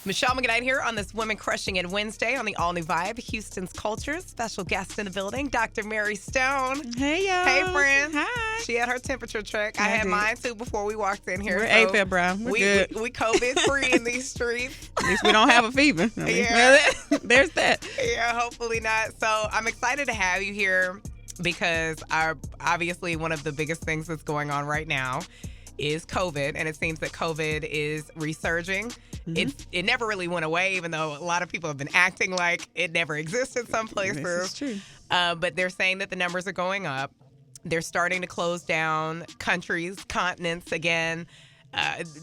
Michele McKnight here on this Women Crushing It Wednesday on the all-new Vibe, Houston's Culture. Special guest in the building, Dr. Mary Stone. Hey, y'all. Hey, friend. Hi. She had her temperature check. I had mine, too, before we walked in here. We're AFib, bro. We're good. We COVID-free in these streets. At least we don't have a fever. Yeah. There's that. Yeah, hopefully not. So I'm excited to have you here because obviously one of the biggest things that's going on right now is COVID, and it seems that COVID is resurging. Mm-hmm. It never really went away, even though a lot of people have been acting like it never existed some places. This is true. But they're saying that the numbers are going up. They're starting to close down countries, continents again.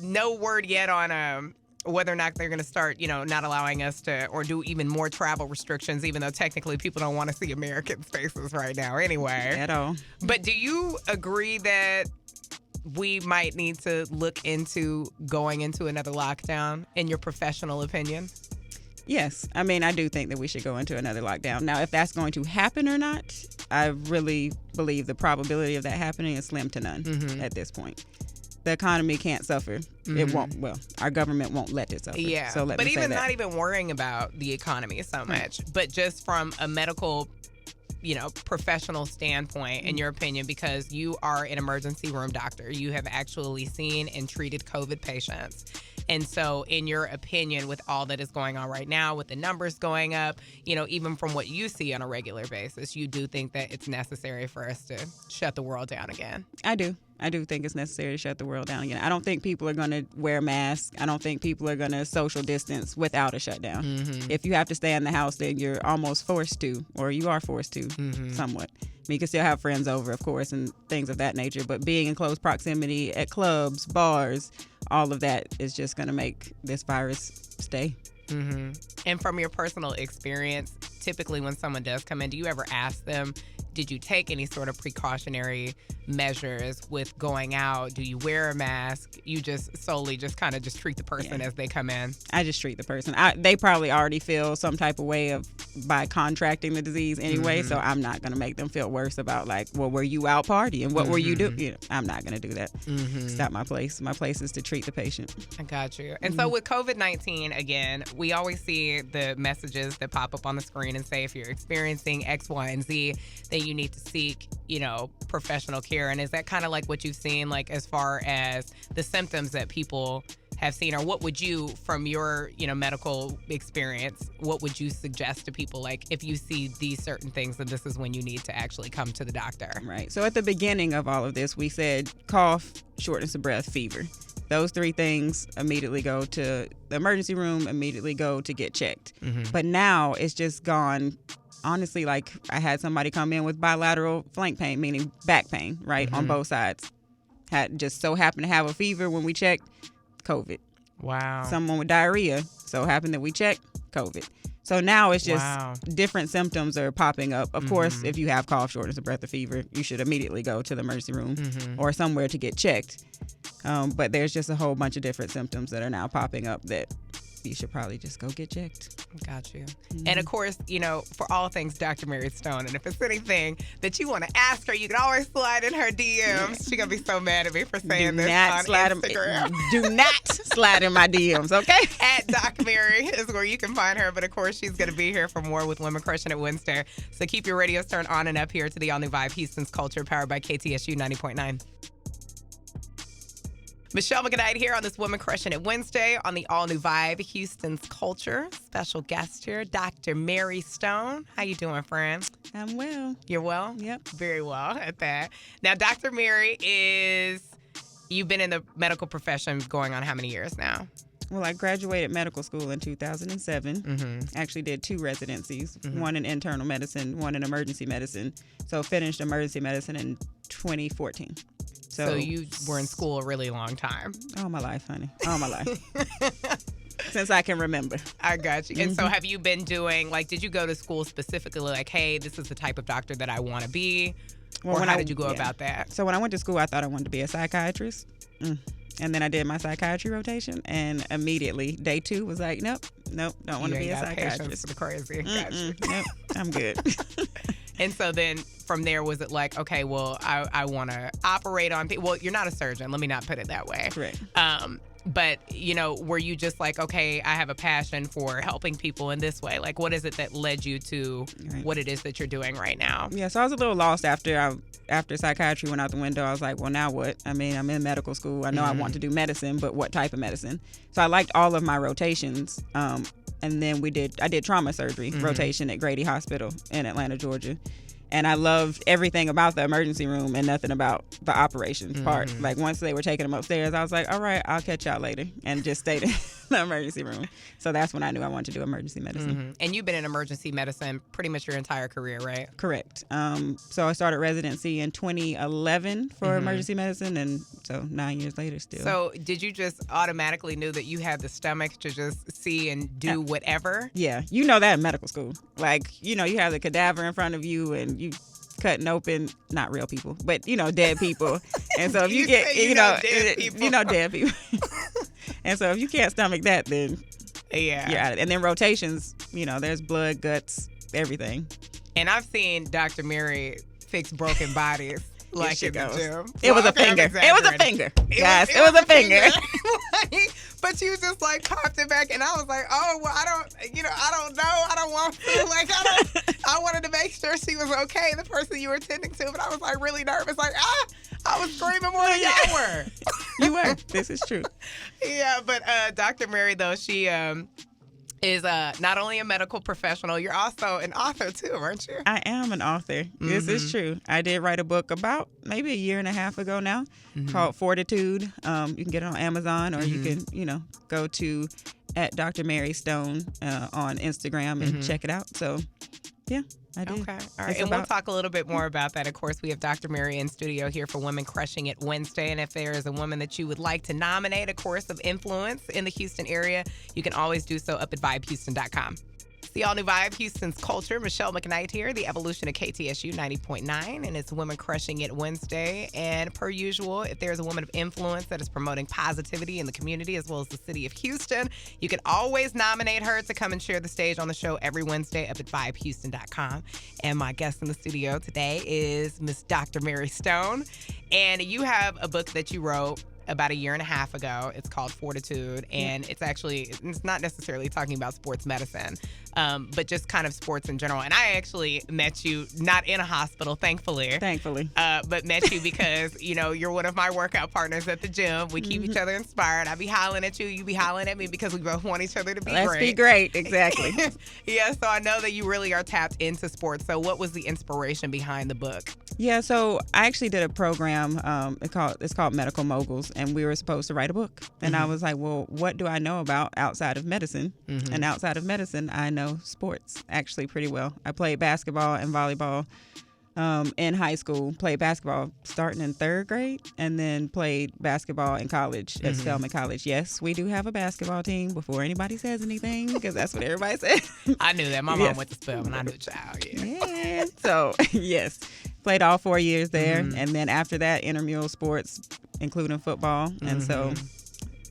No word yet on whether or not they're going to start, not allowing us to or do even more travel restrictions, even though technically people don't want to see American faces right now anyway. At all. But do you agree that we might need to look into going into another lockdown, in your professional opinion? Yes. I mean, I do think that we should go into another lockdown. Now, if that's going to happen or not, I really believe the probability of that happening is slim to none at this point. The economy can't suffer. It won't. Well, our government won't let it suffer. Yeah. So let me say even that. Not even worrying about the economy so much, but just from a medical professional standpoint, in your opinion, because you are an emergency room doctor. You have actually seen and treated COVID patients. And so in your opinion, with all that is going on right now, with the numbers going up, even from what you see on a regular basis, you do think that it's necessary for us to shut the world down again? I do. I do think it's necessary to shut the world down again. I don't think people are going to wear masks. I don't think people are going to social distance without a shutdown. Mm-hmm. If you have to stay in the house, then you're almost forced to, or you are forced to somewhat. I mean, you can still have friends over, of course, and things of that nature. But being in close proximity at clubs, bars, all of that is just going to make this virus stay. Mm-hmm. And from your personal experience, typically when someone does come in, do you ever ask them, did you take any sort of precautionary measures with going out? Do you wear a mask? You just solely just kind of just treat the person as they come in? I just treat the person. They probably already feel some type of way by contracting the disease anyway, so I'm not going to make them feel worse about were you out partying? What were you doing? I'm not going to do that. It's not my place. My place is to treat the patient. I got you. And so with COVID-19, again, we always see the messages that pop up on the screen and say if you're experiencing X, Y, and Z, then you need to seek, professional care. And is that kind of like what you've seen, as far as the symptoms that people have seen? Or what would you, from your, medical experience, what would you suggest to people? If you see these certain things, then this is when you need to actually come to the doctor. Right. So at the beginning of all of this, we said cough, shortness of breath, fever. Those three things immediately go to the emergency room, immediately go to get checked. But now it's just gone. Honestly, I had somebody come in with bilateral flank pain, meaning back pain, right, on both sides. Had just so happened to have a fever when we checked, COVID. Wow. Someone with diarrhea, so happened that we checked, COVID. So now it's just different symptoms are popping up. Of course, if you have cough, shortness of breath, or fever, you should immediately go to the emergency room or somewhere to get checked. But there's just a whole bunch of different symptoms that are now popping up that you should probably just go get checked. Got you. And of course, for all things Dr. Mary Stone, and if it's anything that you want to ask her, you can always slide in her DMs. She's going to be so mad at me for saying this on Instagram. Do not slide in my DMs, okay? At Doc Mary is where you can find her. But of course, she's going to be here for more with Women Crushing It Wednesday. So keep your radios turned on and up here to the all-new Vibe, Houston's Culture, powered by KTSU 90.9. Michele McKnight here on this Women Crushing It Wednesday on the all-new Vibe, Houston's Culture. Special guest here, Dr. Mary Stone. How you doing, friend? I'm well. You're well? Yep. Very well at that. Now, Dr. Mary you've been in the medical profession going on how many years now? Well, I graduated medical school in 2007. Actually did 2 residencies, one in internal medicine, one in emergency medicine. So finished emergency medicine in 2014. So you were in school a really long time. All my life, honey. All my life. Since I can remember. I got you. And so have you been doing, did you go to school specifically hey, this is the type of doctor that I want to be? Or how did you go about that? So when I went to school, I thought I wanted to be a psychiatrist. And then I did my psychiatry rotation. And immediately, day 2 was nope, don't want to be a psychiatrist. For the crazy. Nope, I'm good. And so then from there, was it okay, well, I want to operate on people. Well, you're not a surgeon. Let me not put it that way. Correct. But, were you just like, okay, I have a passion for helping people in this way? Like, what is it that led you to what it is that you're doing right now? Yeah, so I was a little lost after psychiatry went out the window. I was like, well, now what? I mean, I'm in medical school. I know I want to do medicine, but what type of medicine? So I liked all of my rotations. And then I did trauma surgery rotation at Grady Hospital in Atlanta, Georgia. And I loved everything about the emergency room and nothing about the operations part. Like, once they were taking them upstairs, I was like, all right, I'll catch y'all later, and just stayed in the emergency room. So that's when I knew I wanted to do emergency medicine. And you've been in emergency medicine pretty much your entire career, right? Correct. So I started residency in 2011 for emergency medicine, and so 9 years later still. So did you just automatically knew that you had the stomach to just see and do whatever? Yeah. You know that in medical school. Like, you have the cadaver in front of you, and you cutting open, not real people, but, dead people. And so if you get, dead people. And so if you can't stomach that, then you're out of it. And then rotations, there's blood, guts, everything. And I've seen Dr. Mary fix broken bodies. Like in the gym. It was a finger. It was a finger. Guys, it was a finger. But you just like popped it back, and I was like, oh, well, I don't know. I don't want to. Like, I wanted to make sure she was okay, the person you were tending to, but I was like really nervous. Like, I was screaming more than y'all were. You were. This is true. Yeah, but Dr. Mary, though, she is not only a medical professional, you're also an author too, aren't you? I am an author. This is true. I did write a book about maybe a year and a half ago now called Fortitude. You can get it on Amazon, or you can, go to @DrMaryStone on Instagram and check it out. So, yeah. I did. Okay. All right. And we'll talk a little bit more about that. Of course, we have Dr. Mary in studio here for Women Crushing It Wednesday. And if there is a woman that you would like to nominate a course of influence in the Houston area, you can always do so up at vibehouston.com. The all-new Vibe, Houston's culture. Michele McKnight here, the evolution of KTSU 90.9, and it's Women Crushing It Wednesday. And per usual, if there's a woman of influence that is promoting positivity in the community as well as the city of Houston, you can always nominate her to come and share the stage on the show every Wednesday up at vibehouston.com. And my guest in the studio today is Miss Dr. Mary Stone. And you have a book that you wrote about a year and a half ago. It's called Fortitude, and it's not necessarily talking about sports medicine, but just kind of sports in general. And I actually met you not in a hospital, thankfully, but met you because, you're one of my workout partners at the gym. We keep each other inspired. I be hollering at you, you be hollering at me, because we both want each other to be great. Let's be great, exactly. Yeah, so I know that you really are tapped into sports. So what was the inspiration behind the book? Yeah, so I actually did a program, it's called Medical Moguls, and we were supposed to write a book. And I was like, well, what do I know about outside of medicine? And outside of medicine, I know sports actually pretty well. I played basketball and volleyball in high school, played basketball starting in 3rd grade, and then played basketball in college at Spelman College. Yes, we do have a basketball team before anybody says anything, because that's what everybody says. I knew that. My mom went to Spelman. I knew child. Yeah. So, yes. Played all 4 years there, and then after that, intramural sports, including football, and so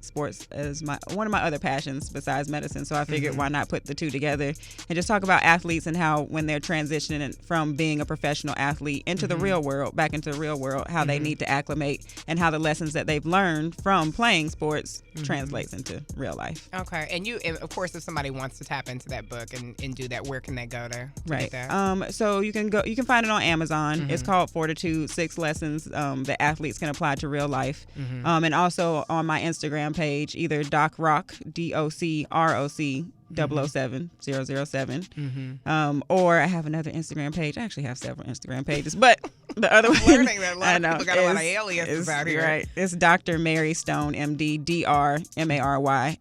sports is one of my other passions besides medicine. So I figured why not put the two together and just talk about athletes and how when they're transitioning from being a professional athlete into the real world, back into the real world, how they need to acclimate and how the lessons that they've learned from playing sports translates into real life. Okay. And of course, if somebody wants to tap into that book and do that, where can they go to get that? So you can find it on Amazon. It's called Fortitude, 6 lessons that athletes can apply to real life. And also on my Instagram page, either Doc Rock, DOCROC 007, or I have another Instagram page. I actually have several Instagram pages, but the other one, learning that a lot of people got a lot of aliases out here. Right. It's Dr. Mary Stone, MD, DrMaryStone,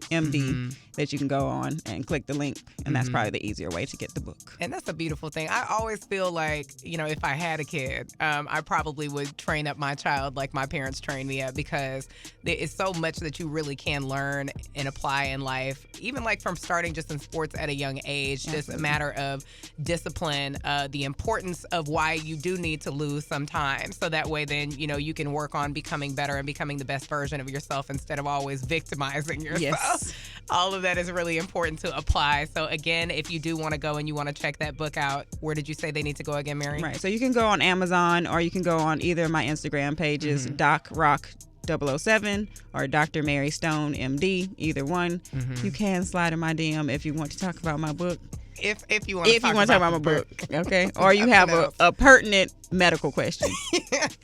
MD, that you can go on and click the link, and that's probably the easier way to get the book. And that's a beautiful thing. I always feel like, if I had a kid, I probably would train up my child like my parents trained me up, because there is so much that you really can learn and apply in life, even like from starting just in sports at a young age, just a matter of discipline, the importance of why you do need to lose sometimes, so that way then, you can work on becoming better and becoming the best version of yourself instead of always victimizing yourself. Yes. All of that is really important to apply. So again, if you do want to go and you want to check that book out, where did you say they need to go again, Mary? Right. So you can go on Amazon, or you can go on either of my Instagram pages, Doc Rock, 007 or Dr. Mary Stone, MD, either one. Mm-hmm. You can slide in my DM if you want to talk about my book. If you want to talk about my book, okay? Or you have a pertinent medical question,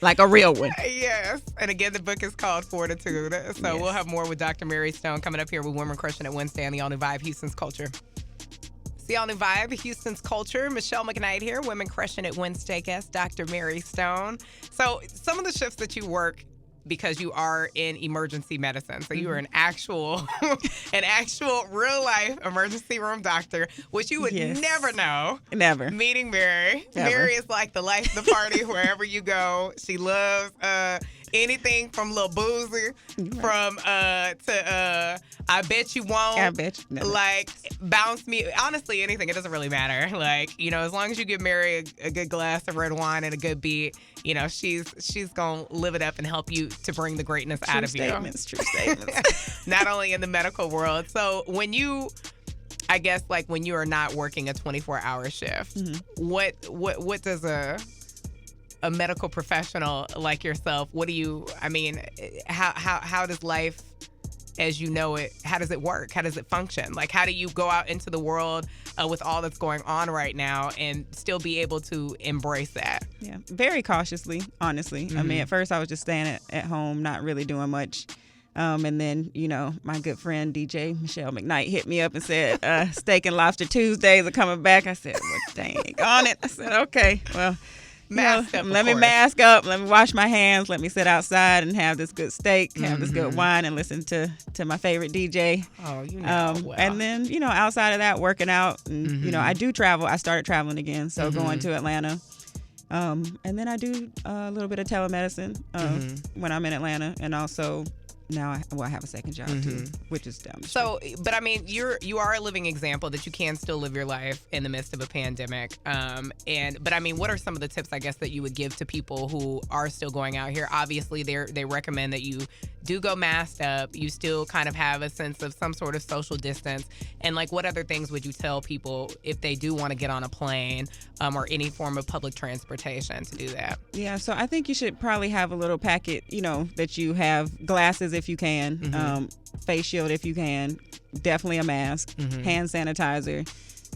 like a real one. Yes. And again, the book is called Fortitude. So We'll have more with Dr. Mary Stone coming up here with Women Crushing It Wednesday on the All New Vibe, Houston's Culture. It's the All New Vibe, Houston's Culture. Michele McKnight here, Women Crushing It Wednesday guest, Dr. Mary Stone. So some of the shifts that you work, because you are in emergency medicine. So you are an actual real life emergency room doctor, which you would never know. Never. Meeting Mary. Never. Mary is like the life of the party wherever you go. She loves anything from Lil Boozy, from to I bet you won't. I bet you never. Like bounce me. Honestly, anything. It doesn't really matter. Like, as long as you give Mary a good glass of red wine and a good beat, she's gonna live it up and help you to bring the greatness out of you. True statements. Not only in the medical world. So when you are not working a 24-hour shift, what does a medical professional like yourself, how does life as you know it, how does it work? How does it function? Like, how do you go out into the world with all that's going on right now and still be able to embrace that? Yeah, very cautiously, honestly. Mm-hmm. I mean, at first I was just staying at home, not really doing much. And then, my good friend DJ Michele McKnight hit me up and said, Steak and Lobster Tuesdays are coming back. I said, well, dang on it. I said, okay, well, let me mask up, let me wash my hands, let me sit outside and have this good steak, have this good wine, and listen to my favorite DJ. Oh, well. And then, outside of that, working out. And, I do travel. I started traveling again, so going to Atlanta. And then I do a little bit of telemedicine when I'm in Atlanta, and also now I have a second job too, which is down the street. So, but I mean, you are a living example that you can still live your life in the midst of a pandemic. But I mean, what are some of the tips, I guess, that you would give to people who are still going out here? Obviously, they recommend that you do go masked up. You still kind of have a sense of some sort of social distance. And like, what other things would you tell people if they do want to get on a plane or any form of public transportation to do that? Yeah, so I think you should probably have a little packet, that you have glasses if you can, face shield if you can, definitely a mask, hand sanitizer.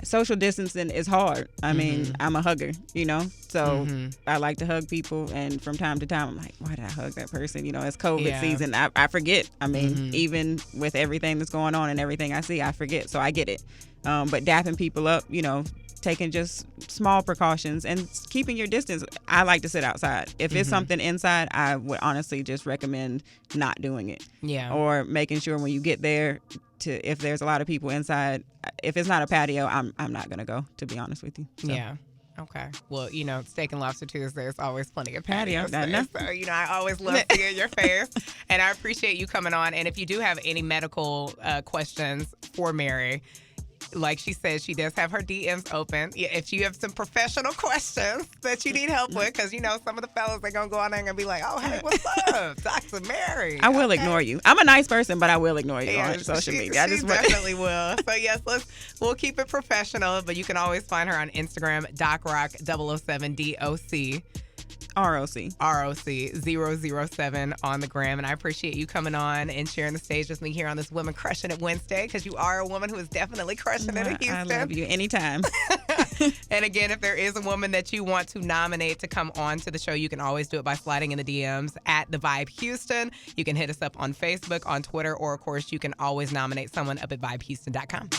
Social distancing is hard. I mean, I'm a hugger, so I like to hug people, and from time to time I'm like, why did I hug that person? It's COVID season. I forget. I mean, even with everything that's going on and everything I see, I forget. So I get it. But dapping people up, taking just small precautions and keeping your distance. I like to sit outside. If it's something inside, I would honestly just recommend not doing it. Yeah. Or making sure when you get there, if there's a lot of people inside, if it's not a patio, I'm not going to go, to be honest with you. So. Yeah. Okay. Well, Steak and Lobster Tuesday, there's always plenty of patio space. So, I always love seeing your face. And I appreciate you coming on. And if you do have any medical questions for Mary, like she said, she does have her DMs open. If you have some professional questions that you need help with, because, some of the fellas, they're going to go on there and be like, oh, hey, what's up? Dr. Mary. I will ignore you. I'm a nice person, but I will ignore you on social media. She definitely will. So, yes, we'll keep it professional, but you can always find her on Instagram, DocRock007, DOC. ROC 007 on the gram. And I appreciate you coming on and sharing the stage with me here on this Women Crushing It Wednesday, because you are a woman who is definitely crushing it in Houston. I love you anytime. And again, if there is a woman that you want to nominate to come on to the show, you can always do it by sliding in the DMs at The Vibe Houston. You can hit us up on Facebook, on Twitter, or of course, you can always nominate someone up at vibehouston.com.